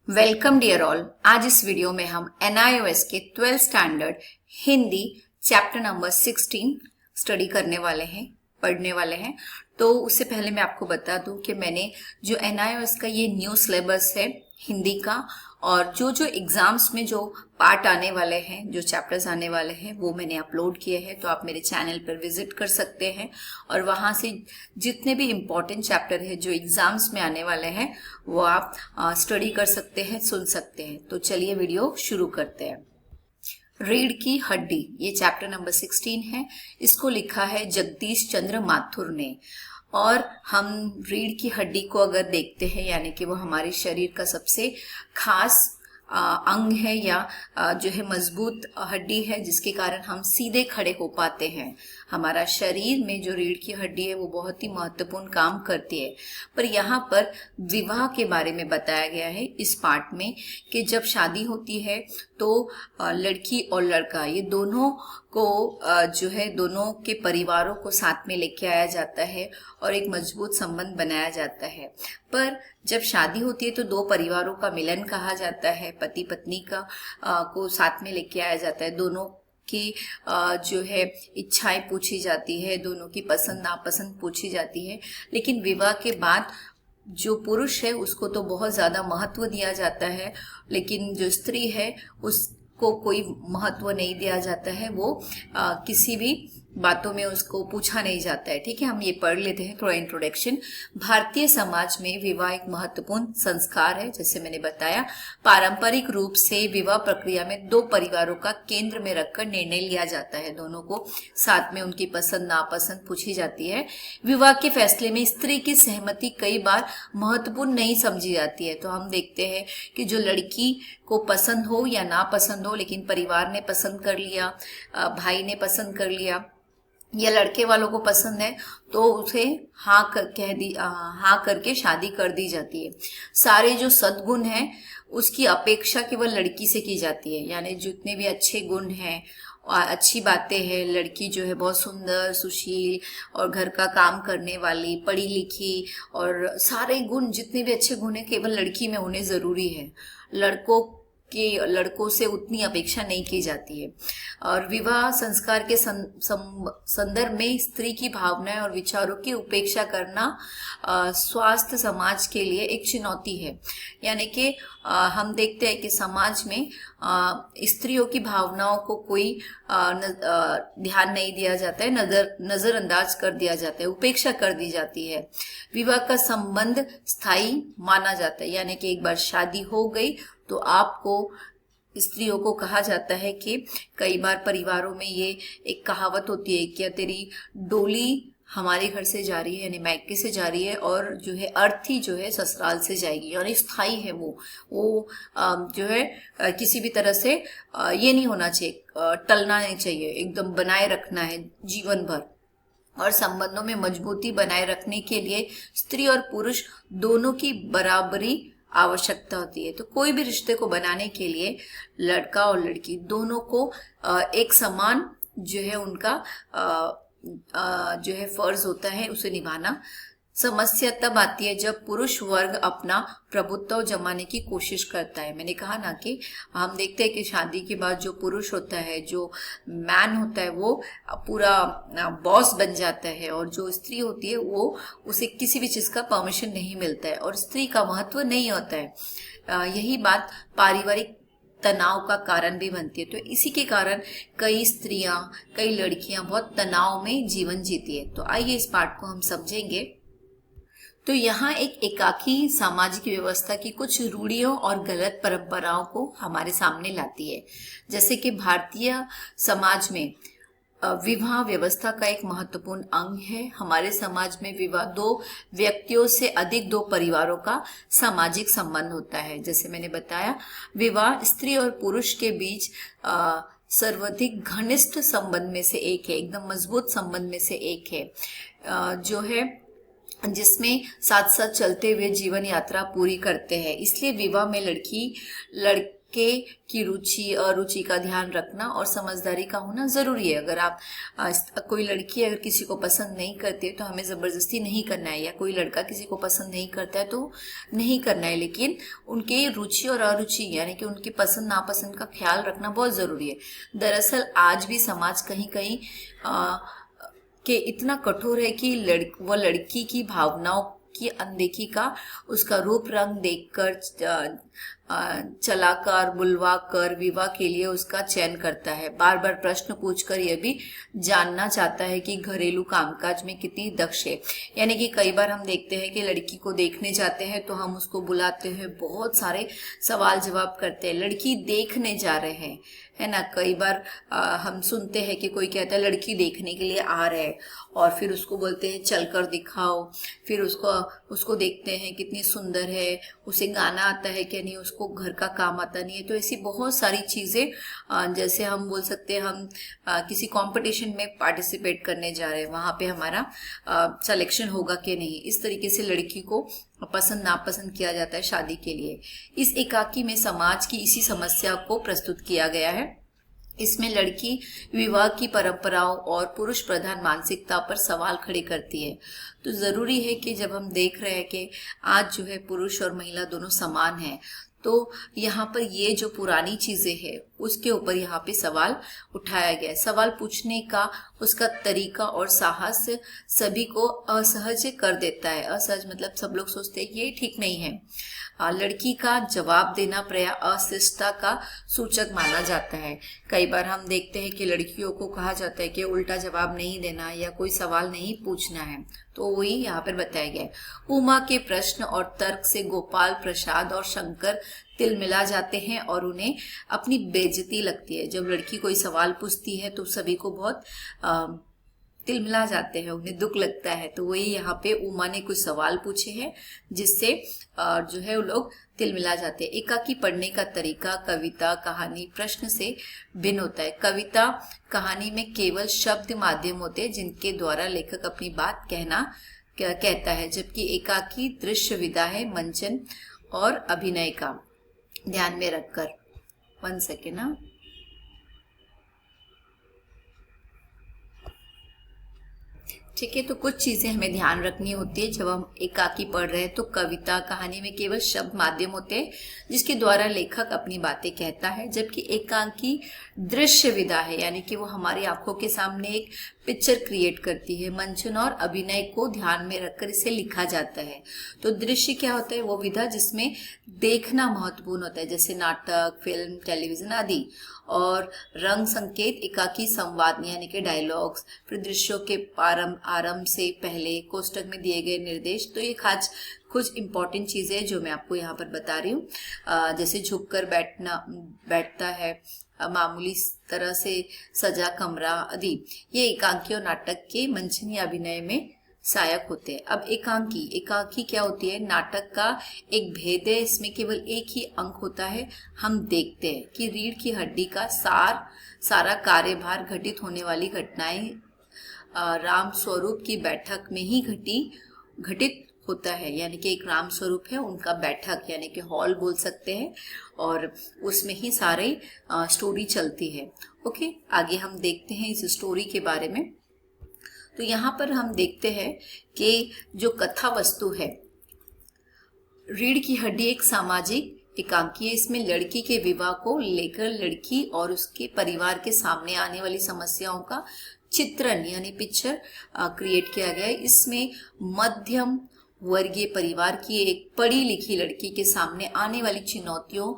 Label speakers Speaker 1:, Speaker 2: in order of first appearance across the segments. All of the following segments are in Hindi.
Speaker 1: Welcome dear all. आज इस वीडियो में हम NIOS के 12th standard Hindi chapter number 16 study करने वाले हैं, पढ़ने वाले हैं। तो उससे पहले मैं आपको बता दूं कि मैंने जो NIOS का ये न्यू सिलेबस है हिंदी का, और जो जो एग्जाम्स में जो पार्ट आने वाले हैं, जो चैप्टर्स आने वाले हैं, वो मैंने अपलोड किए हैं। तो आप मेरे चैनल पर विजिट कर सकते हैं और वहाँ से जितने भी इम्पोर्टेंट चैप्टर है जो एग्जाम्स में आने वाले हैं वो आप स्टडी कर सकते हैं, सुन सकते हैं। तो चलिए वीडियो शुरू करते हैं। रीढ़ की हड्डी, ये चैप्टर नंबर 16 है। इसको लिखा है जगदीश चंद्र माथुर ने। और हम रीढ़ की हड्डी को अगर देखते हैं, यानी कि वो हमारे शरीर का सबसे खास अंग है, या जो है मजबूत हड्डी है, जिसके कारण हम सीधे खड़े हो पाते हैं। हमारा शरीर में जो रीढ़ की हड्डी है वो बहुत ही महत्वपूर्ण काम करती है। पर यहाँ पर विवाह के बारे में बताया गया है इस पार्ट में कि जब शादी होती है तो लड़की और लड़का, ये दोनों को जो है दोनों के परिवारों को साथ में लेके आया जाता है और एक मजबूत संबंध बनाया जाता है। पर जब शादी होती है तो दो परिवारों का मिलन कहा जाता है, पति पत्नी का को साथ में लेके आया जाता है, दोनों की जो है इच्छाएं पूछी जाती है, दोनों की पसंद नापसंद पूछी जाती है। लेकिन विवाह के बाद जो पुरुष है उसको तो बहुत ज़्यादा महत्व दिया जाता है, लेकिन जो स्त्री है उसको कोई महत्व नहीं दिया जाता है। वो किसी भी बातों में उसको पूछा नहीं जाता है। ठीक है, हम ये पढ़ लेते हैं थोड़ा इंट्रोडक्शन। भारतीय समाज में विवाह एक महत्वपूर्ण संस्कार है। जैसे मैंने बताया, पारंपरिक रूप से विवाह प्रक्रिया में दो परिवारों का केंद्र में रखकर निर्णय लिया जाता है। दोनों को साथ में उनकी पसंद नापसंद पूछी जाती है। विवाह के फैसले में स्त्री की सहमति कई बार महत्वपूर्ण नहीं समझी जाती है। तो हम देखते हैं कि जो लड़की को पसंद हो या ना पसंद हो, लेकिन परिवार ने पसंद कर लिया, भाई ने पसंद कर लिया, या लड़के वालों को पसंद है, तो उसे हाँ करके शादी कर दी जाती है। सारे जो सद्गुण हैं उसकी अपेक्षा केवल लड़की से की जाती है। यानी जितने भी अच्छे गुण हैं और अच्छी बातें हैं, लड़की जो है बहुत सुंदर, सुशील और घर का काम करने वाली, पढ़ी लिखी, और सारे गुण जितने भी अच्छे गुण हैं केवल लड़की में होने जरूरी है। लड़कों से उतनी अपेक्षा नहीं की जाती है। और विवाह संस्कार के संदर्भ में स्त्री की भावनाएं और विचारों की उपेक्षा करना स्वास्थ्य समाज के लिए एक चुनौती है। यानी कि हम देखते हैं कि समाज में स्त्रियों की भावनाओं को कोई ध्यान नहीं दिया जाता है, नजरअंदाज कर दिया जाता है, उपेक्षा कर दी जाती है। विवाह का संबंध स्थायी माना जाता है। यानी कि एक बार शादी हो गई तो आपको, स्त्रियों को कहा जाता है कि कई बार परिवारों में ये एक कहावत होती है, क्या तेरी डोली हमारे घर से जा रही है, यानी मायके से जा रही है, और जो है अर्थी जो है ससुराल से जाएगी। और स्थायी है वो जो है किसी भी तरह से ये नहीं होना चाहिए, टलना नहीं चाहिए, एकदम बनाए रखना है जीवन भर। और संबंधों में मजबूती बनाए रखने के लिए स्त्री और पुरुष दोनों की बराबरी आवश्यकता होती है। तो कोई भी रिश्ते को बनाने के लिए लड़का और लड़की दोनों को एक समान जो है उनका जो है फर्ज होता है उसे निभाना। समस्या तब आती है जब पुरुष वर्ग अपना प्रभुत्व जमाने की कोशिश करता है। मैंने कहा ना कि हम देखते हैं कि शादी के बाद जो पुरुष होता है, जो मैन होता है, वो पूरा बॉस बन जाता है, और जो स्त्री होती है वो उसे किसी भी चीज़ का परमिशन नहीं मिलता है और स्त्री का महत्व नहीं होता है। यही बात पारिवारिक तनाव का कारण भी बनती है। तो इसी के कारण कई स्त्रियां, कई लड़कियां बहुत तनाव में जीवन जीती है। तो आइए इस पार्ट को हम समझेंगे। तो यहाँ एक एकाकी सामाजिक व्यवस्था की कुछ रूढ़ियों और गलत परंपराओं को हमारे सामने लाती है। जैसे कि भारतीय समाज में विवाह व्यवस्था का एक महत्वपूर्ण अंग है। हमारे समाज में विवाह दो व्यक्तियों से अधिक दो परिवारों का सामाजिक संबंध होता है। जैसे मैंने बताया, विवाह स्त्री और पुरुष के बीच सर्वाधिक घनिष्ठ संबंध में से एक है, एकदम मजबूत संबंध में से एक है। जो है जिसमें साथ साथ चलते हुए जीवन यात्रा पूरी करते हैं। इसलिए विवाह में लड़के की रुचि अरुचि का ध्यान रखना और समझदारी का होना जरूरी है। अगर आप कोई लड़की अगर किसी को पसंद नहीं करती है तो हमें जबरदस्ती नहीं करना है, या कोई लड़का किसी को पसंद नहीं करता है तो नहीं करना है, लेकिन उनके रुचि और अरुचि यानी कि उनकी पसंद नापसंद का ख्याल रखना बहुत जरूरी है। दरअसल आज भी समाज कहीं कहीं कि इतना कठोर है कि वह लड़की की भावनाओं की अनदेखी का उसका रूप रंग देखकर चलाकर बुलवा कर विवाह के लिए उसका चयन करता है। बार बार प्रश्न पूछकर यह भी जानना चाहता है कि घरेलू कामकाज में कितनी दक्ष है। यानी कि कई बार हम देखते हैं कि लड़की को देखने जाते हैं तो हम उसको बुलाते हैं, बहुत सारे सवाल जवाब करते हैं, लड़की देखने जा रहे हैं, है ना। कई बार हम सुनते हैं कि कोई कहता है लड़की देखने के लिए आ रहे हैं और फिर उसको बोलते हैं चल कर दिखाओ, फिर उसको देखते हैं कितनी सुंदर है, उसे गाना आता है कि नहीं, उसको घर का काम आता नहीं है। तो ऐसी बहुत सारी चीज़ें, जैसे हम बोल सकते हैं हम किसी कंपटीशन में पार्टिसिपेट करने जा रहे हैं, वहाँ पे हमारा सिलेक्शन होगा कि नहीं, इस तरीके से लड़की को पसंद नापसंद किया जाता है शादी के लिए। इस एकाकी में समाज की इसी समस्या को प्रस्तुत किया गया है। इसमें लड़की विवाह की परंपराओं और पुरुष प्रधान मानसिकता पर सवाल खड़े करती है। तो जरूरी है कि जब हम देख रहे हैं कि आज जो है पुरुष और महिला दोनों समान हैं, तो यहाँ पर ये जो पुरानी चीजें हैं उसके ऊपर यहाँ पे सवाल उठाया गया है। सवाल पूछने का उसका तरीका और साहस सभी को असहज कर देता है। असहज मतलब सब लोग सोचते हैं कि ये ठीक नहीं है। लड़की का जवाब देना प्राय अशिष्टता का सूचक माना जाता है। कई बार हम देखते हैं कि लड़कियों को कहा जाता है कि उल्टा जवाब नहीं देना या कोई सवाल नहीं पूछना है, तो वही यहाँ पर बताया गया है। उमा के प्रश्न और तर्क से गोपाल प्रसाद और शंकर तिलमिला जाते हैं और उन्हें अपनी बेइज्जती लगती है। जब लड़की कोई सवाल पूछती है तो सभी को बहुत तिलमिला जाते हैं, उन्हें दुख लगता है। तो वही यहाँ पे उमा ने कुछ सवाल पूछे हैं जिससे जो है वो लोग तिलमिला जाते हैं। एकाकी पढ़ने का तरीका कविता कहानी प्रश्न से भिन्न होता है। कविता कहानी में केवल शब्द माध्यम होते हैं जिनके द्वारा लेखक अपनी बात कहता है, जबकि एकाकी दृश्य विधा है मंचन और अभिनय का ध्यान में रखकर। 1 सेकेंड ना। ठीक है, तो कुछ चीजें हमें ध्यान रखनी होती है जब हम एकाकी पढ़ रहे हैं। तो कविता कहानी में केवल शब्द माध्यम होते हैं जिसके द्वारा लेखक अपनी बातें कहता है, जबकि एकाकी दृश्य विधा है, यानी कि वो हमारी आंखों के सामने एक पिक्चर क्रिएट करती है। मंचन और अभिनय को ध्यान में रखकर इसे लिखा जाता है। तो दृश्य क्या होता है? वो विधा जिसमें देखना महत्वपूर्ण होता है, जैसे नाटक, फिल्म, टेलीविजन आदि। और रंग संकेत एकाकी संवाद यानी कि डायलॉग्स, फिर दृश्यों के आरंभ से पहले कोष्टक में दिए गए निर्देश। तो ये कुछ इंपॉर्टेंट चीजें जो मैं आपको यहाँ पर बता रही हूँ, जैसे झुककर बैठता है, मामूली तरह से सजा कमरा आदि, ये एकांकी और नाटक के मंचन या अभिनय में सहायक होते हैं। अब एकांकी क्या होती है? नाटक का एक भेद है, इसमें केवल एक ही अंक होता है। हम देखते हैं कि रीढ़ की हड्डी का सारा कार्यभार घटित होने वाली घटनाएं राम स्वरूप की बैठक में ही घटित होता है, यानी कि एक राम स्वरूप है, उनका बैठक यानी कि हॉल बोल सकते हैं, और उसमें ही सारे स्टोरी चलती है। ओके, आगे हम देखते हैं इस स्टोरी के बारे में। तो यहाँ पर हम देखते हैं कि जो कथा वस्तु है, रीढ़ की हड्डी एक सामाजिक एकांकी है। इसमें लड़की के विवाह को लेकर लड़की और उसके परिवार के सामने आने वाली समस्याओं का चित्रण यानी पिक्चर क्रिएट किया गया है। इसमें मध्यम वर्गीय परिवार की एक पढ़ी लिखी लड़की के सामने आने वाली चुनौतियों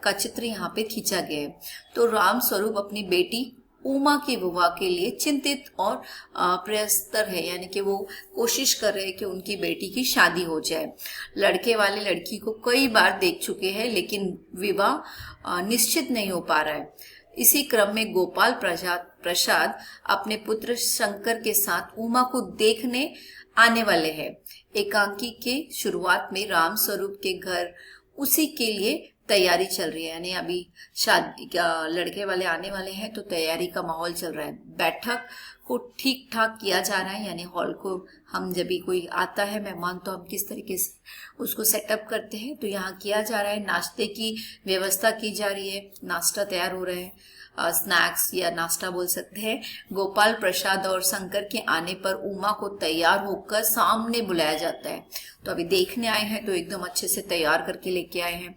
Speaker 1: का चित्र यहाँ पे खींचा गया है। तो राम स्वरूप अपनी बेटी उमा के विवाह के लिए चिंतित और प्रयस्तर है, यानी कि वो कोशिश कर रहे हैं कि उनकी बेटी की शादी हो जाए। लड़के वाले लड़की को कई बार देख चुके हैं, लेकिन विवाह निश्चित नहीं हो पा रहा है। इसी क्रम में गोपाल प्रसाद अपने पुत्र शंकर के साथ उमा को देखने आने वाले हैं। एकांकी के शुरुआत में राम स्वरूप के घर उसी के लिए तैयारी चल रही है, यानी अभी शादी लड़के वाले आने वाले हैं तो तैयारी का माहौल चल रहा है। बैठक को ठीक ठाक किया जा रहा है, यानी हॉल को हम जब भी कोई आता है मेहमान तो हम किस तरीके से उसको सेटअप करते हैं, तो यहाँ किया जा रहा है। नाश्ते की व्यवस्था की जा रही है, नाश्ता तैयार हो रहा है, स्नैक्स या नाश्ता बोल सकते हैं। गोपाल प्रसाद और शंकर के आने पर उमा को तैयार होकर सामने बुलाया जाता है। तो अभी देखने आए हैं तो एकदम अच्छे से तैयार करके लेके आए हैं।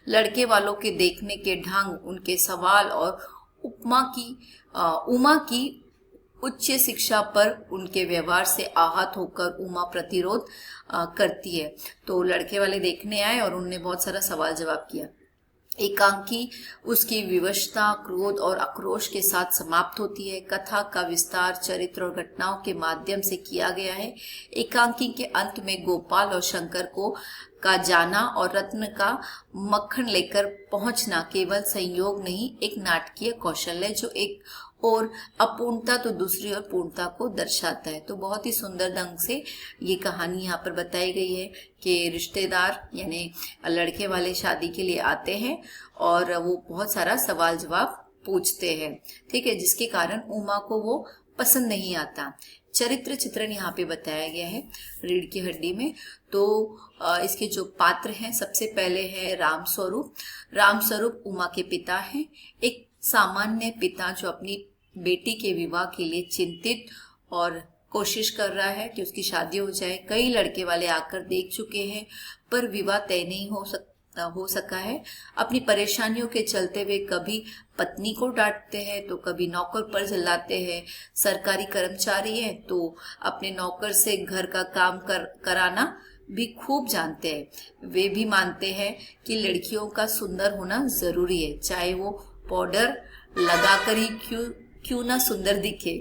Speaker 1: लड़के वालों के देखने के ढंग, उनके सवाल और उमा की उच्च शिक्षा पर उनके व्यवहार से आहत होकर उमा प्रतिरोध करती है। तो लड़के वाले देखने आए और उन्होंने बहुत सारा सवाल जवाब किया। एकांकी उसकी विवशता, क्रोध और आक्रोश के साथ समाप्त होती है। कथा का विस्तार चरित्र और घटनाओं के माध्यम से किया गया है। एकांकी के अंत में गोपाल और शंकर का जाना और रत्न का मक्खन लेकर पहुंचना केवल संयोग नहीं, एक नाटकीय कौशल है जो एक और अपूर्णता तो दूसरी ओर पूर्णता को दर्शाता है। तो बहुत ही सुंदर ढंग से ये कहानी यहाँ पर बताई गई है कि रिश्तेदार यानी लड़के वाले शादी के लिए आते हैं और वो बहुत सारा सवाल जवाब पूछते हैं, ठीक है, जिसके कारण उमा को वो पसंद नहीं आता। चरित्र चित्रण यहाँ पे बताया गया है रीढ़ की हड्डी में। तो इसके जो पात्र हैं, सबसे पहले है राम स्वरूप। राम स्वरूप उमा के पिता हैं, एक सामान्य पिता जो अपनी बेटी के विवाह के लिए चिंतित और कोशिश कर रहा है कि उसकी शादी हो जाए। कई लड़के वाले आकर देख चुके हैं पर विवाह तय नहीं हो सका है। अपनी परेशानियों के चलते वे कभी पत्नी को डांटते हैं तो कभी नौकर पर चिल्लाते हैं। सरकारी कर्मचारी है तो अपने नौकर से घर का काम कराना भी खूब जानते हैं। वे भी मानते हैं कि लड़कियों का सुंदर होना जरूरी है, चाहे वो पाउडर लगाकर ही क्यों ना सुंदर दिखे।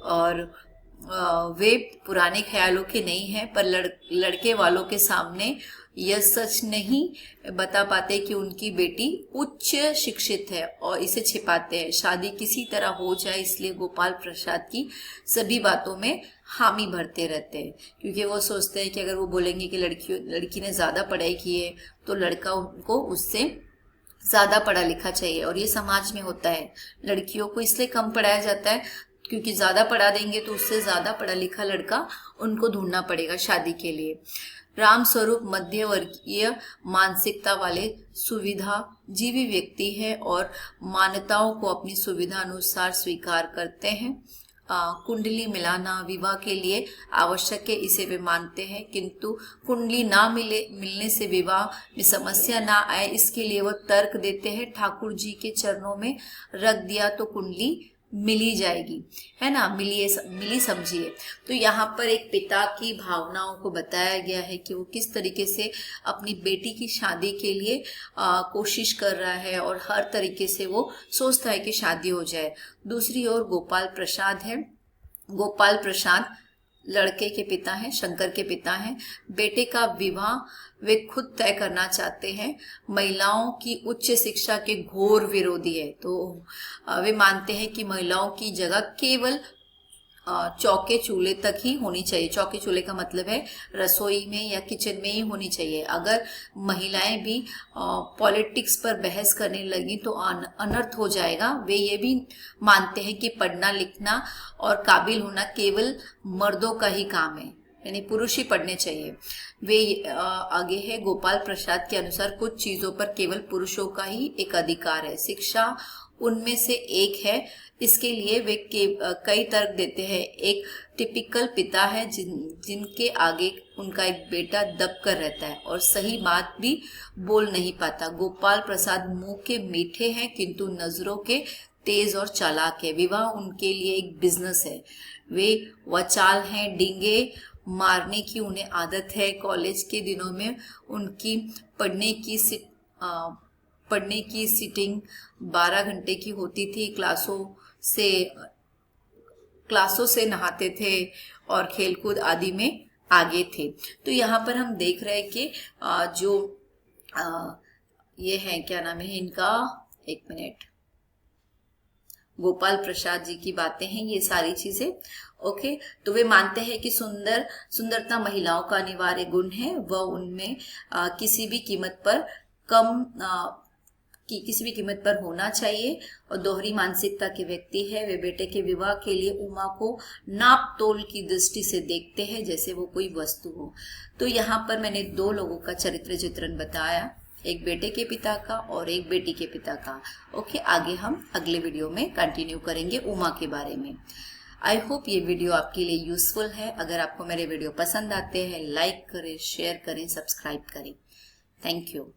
Speaker 1: और वे पुराने ख्यालों के नहीं हैं, पर लड़के वालों के सामने यह सच नहीं बता पाते कि उनकी बेटी उच्च शिक्षित है और इसे छिपाते हैं। शादी किसी तरह हो जाए इसलिए गोपाल प्रसाद की सभी बातों में हामी भरते रहते हैं, क्योंकि वो सोचते हैं कि अगर वो बोलेंगे कि लड़की ने ज्यादा पढ़ाई की है तो लड़का उनको उससे ज्यादा पढ़ा लिखा चाहिए। और ये समाज में होता है, लड़कियों को इसलिए कम पढ़ाया जाता है क्योंकि ज्यादा पढ़ा देंगे तो उससे ज्यादा पढ़ा लिखा लड़का उनको ढूंढना पड़ेगा शादी के लिए। राम स्वरूप मध्य वर्गीय मानसिकता वाले सुविधाजीवी व्यक्ति है और मान्यताओं को अपनी सुविधा अनुसार स्वीकार करते हैं। कुंडली मिलाना विवाह के लिए आवश्यक है, इसे वे मानते हैं, किंतु कुंडली ना मिलने से विवाह में समस्या ना आए इसके लिए वह तर्क देते हैं। ठाकुर जी के चरणों में रख दिया तो कुंडली मिली जाएगी, है ना, मिली समझिए। तो यहाँ पर एक पिता की भावनाओं को बताया गया है कि वो किस तरीके से अपनी बेटी की शादी के लिए कोशिश कर रहा है और हर तरीके से वो सोचता है कि शादी हो जाए। दूसरी ओर गोपाल प्रसाद है। गोपाल प्रसाद लड़के के पिता हैं, शंकर के पिता हैं। बेटे का विवाह वे खुद तय करना चाहते हैं। महिलाओं की उच्च शिक्षा के घोर विरोधी है। तो वे मानते हैं कि महिलाओं की जगह केवल चौके चूल्हे तक ही होनी चाहिए। चौके चूल्हे का मतलब है रसोई में या किचन में ही होनी चाहिए। अगर महिलाएं भी पॉलिटिक्स पर बहस करने लगी तो अनर्थ हो जाएगा। वे ये भी मानते हैं कि पढ़ना लिखना और काबिल होना केवल मर्दों का ही काम है, यानी पुरुष ही पढ़ने चाहिए। वे आगे है, गोपाल प्रसाद के अनुसार कुछ चीजों पर केवल पुरुषों का ही एक अधिकार है, शिक्षा उनमें से एक है। इसके लिए वे कई तर्क देते हैं। एक टिपिकल पिता है जिनके आगे उनका एक बेटा दब कर रहता है और सही बात भी बोल नहीं पाता। गोपाल प्रसाद मुंह के मीठे हैं किंतु नजरों के तेज और चालाक है। विवाह उनके लिए एक बिजनेस है। वे वचाल हैं, डींगे मारने की उन्हें आदत है। कॉलेज के दिनों में उनकी पढ़ने की सीटिंग 12 घंटे की होती थी। क्लासों से नहाते थे और खेलकूद आदि में आगे थे। तो यहाँ पर हम देख रहे हैं कि ये है, क्या नाम है इनका, एक मिनट, गोपाल प्रसाद जी की बातें हैं ये सारी चीजें। ओके, तो वे मानते हैं कि सुंदरता महिलाओं का अनिवार्य गुण है, वह उनमें किसी भी कीमत पर कि किसी भी कीमत पर होना चाहिए और दोहरी मानसिकता के व्यक्ति है वे बेटे के विवाह के लिए उमा को नाप तोल की दृष्टि से देखते हैं जैसे वो कोई वस्तु हो। तो यहाँ पर मैंने दो लोगों का चरित्र चित्रण बताया, एक बेटे के पिता का और एक बेटी के पिता का। ओके, आगे हम अगले वीडियो में कंटिन्यू करेंगे उमा के बारे में। आई होप ये वीडियो आपके लिए यूजफुल है। अगर आपको मेरे वीडियो पसंद आते हैं लाइक करें, शेयर करें, सब्सक्राइब करें। Thank you.